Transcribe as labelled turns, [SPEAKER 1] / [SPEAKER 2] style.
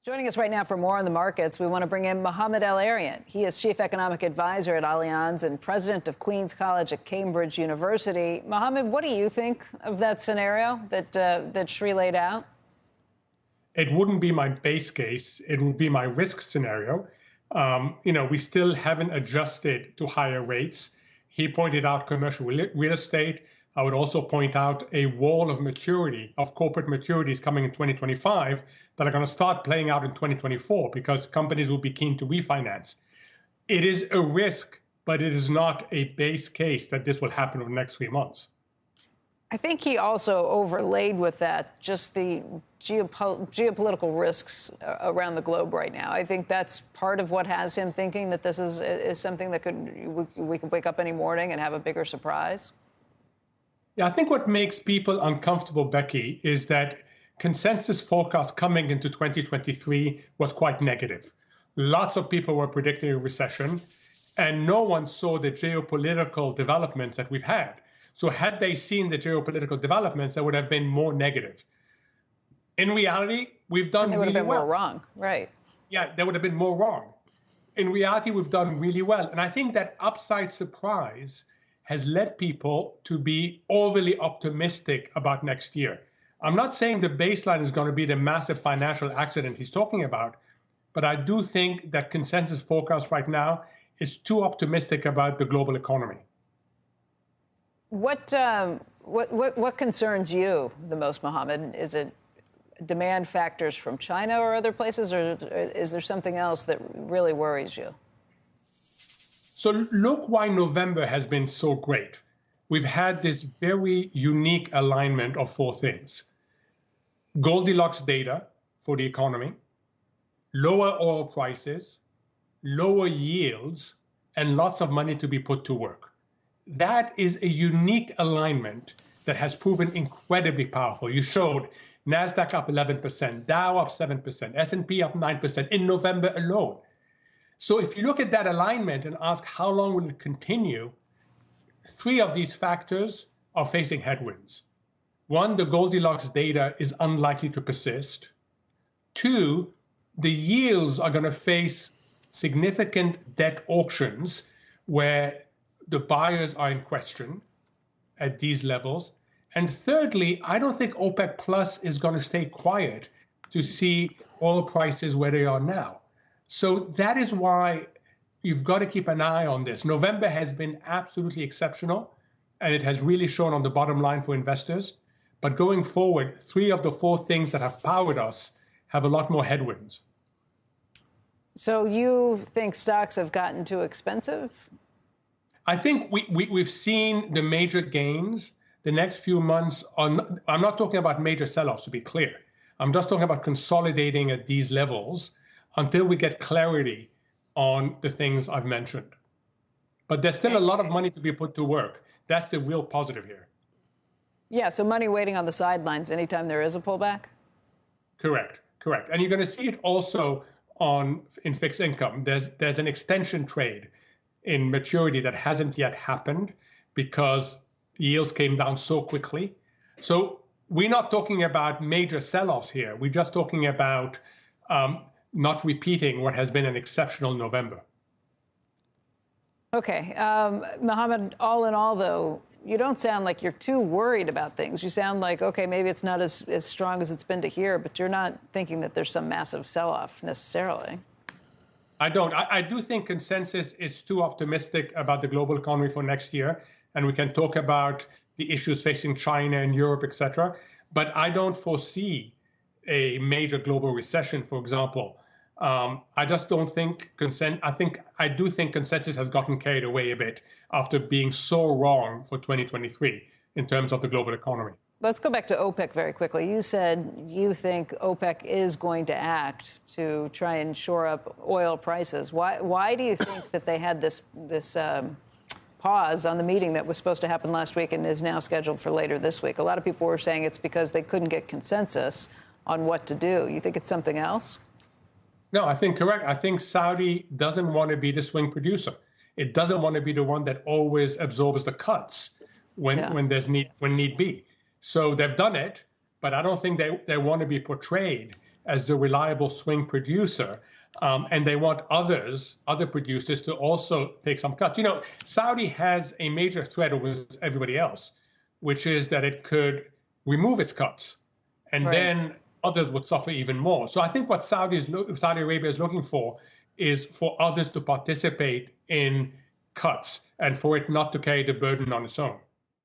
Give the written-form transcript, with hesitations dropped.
[SPEAKER 1] Joining us right now for more on the markets, we want to bring in Mohamed El-Erian. He is Chief Economic Advisor at Allianz and President of Queen's College at Cambridge University. Mohamed, what do you think of that scenario that Sri laid out?
[SPEAKER 2] It wouldn't be my base case. It would be my risk scenario. We still haven't adjusted to higher rates. He pointed out commercial real estate. I would also point out a wall of maturity, of corporate maturities coming in 2025 that are going to start playing out in 2024 because companies will be keen to refinance. It is a risk, but it is not a base case that this will happen over the next 3 months.
[SPEAKER 1] I think he also overlaid with that just the geopolitical risks around the globe right now. I think that's part of what has him thinking that this is something that we could wake up any morning and have a bigger surprise.
[SPEAKER 2] Yeah, I think what makes people uncomfortable, Becky, is that consensus forecast coming into 2023 was quite negative. Lots of people were predicting a recession, and no one saw the geopolitical developments that we've had. So had they seen the geopolitical developments, they would have been more negative. In reality, we've done really well. They would have been
[SPEAKER 1] more wrong, right?
[SPEAKER 2] Yeah, they would have been more wrong. In reality, we've done really well. And I think that upside surprise has led people to be overly optimistic about next year. I'm not saying the baseline is going to be the massive financial accident he's talking about, but I do think that consensus forecast right now is too optimistic about the global economy.
[SPEAKER 1] What concerns you the most, Mohamed? Is it demand factors from China or other places, or is there something else that really worries you?
[SPEAKER 2] So look why November has been so great. We've had this very unique alignment of four things. Goldilocks data for the economy, lower oil prices, lower yields, and lots of money to be put to work. That is a unique alignment that has proven incredibly powerful. You showed NASDAQ up 11%, Dow up 7%, S&P up 9% in November alone. So if you look at that alignment and ask how long will it continue, three of these factors are facing headwinds. One, the Goldilocks data is unlikely to persist. Two, the yields are going to face significant debt auctions where the buyers are in question at these levels. And thirdly, I don't think OPEC Plus is going to stay quiet to see oil prices where they are now. So that is why you've got to keep an eye on this. November has been absolutely exceptional, and it has really shown on the bottom line for investors. But going forward, three of the four things that have powered us have a lot more headwinds.
[SPEAKER 1] So you think stocks have gotten too expensive?
[SPEAKER 2] I think we've seen the major gains. The next few months, I'm not talking about major sell-offs, to be clear. I'm just talking about consolidating at these levels until we get clarity on the things I've mentioned. But there's still a lot of money to be put to work. That's the real positive here.
[SPEAKER 1] Yeah, so money waiting on the sidelines anytime there is a pullback?
[SPEAKER 2] Correct. And you're going to see it also in fixed income. There's an extension trade in maturity that hasn't yet happened because yields came down so quickly. So we're not talking about major sell-offs here. We're just talking about not repeating what has been an exceptional November.
[SPEAKER 1] Okay. Mohamed, all in all, though, you don't sound like you're too worried about things. You sound like, okay, maybe it's not as strong as it's been to here, but you're not thinking that there's some massive sell-off necessarily.
[SPEAKER 2] I don't. I do think consensus is too optimistic about the global economy for next year. And we can talk about the issues facing China and Europe, et cetera. But I don't foresee a major global recession, for example. I just don't think I do think consensus has gotten carried away a bit after being so wrong for 2023 in terms of the global economy.
[SPEAKER 1] Let's go back to OPEC very quickly. You said you think OPEC is going to act to try and shore up oil prices. Why do you think that they had this pause on the meeting that was supposed to happen last week and is now scheduled for later this week? A lot of people were saying it's because they couldn't get consensus on what to do. You think it's something else?
[SPEAKER 2] No, I think correct. I think Saudi doesn't want to be the swing producer. It doesn't want to be the one that always absorbs the cuts when need be. So they've done it, but I don't think they want to be portrayed as the reliable swing producer. And they want other producers to also take some cuts. Saudi has a major threat over everybody else, which is that it could remove its cuts, and then others would suffer even more. So I think what Saudi Arabia is looking for is for others to participate in cuts and for it not to carry the burden on its own.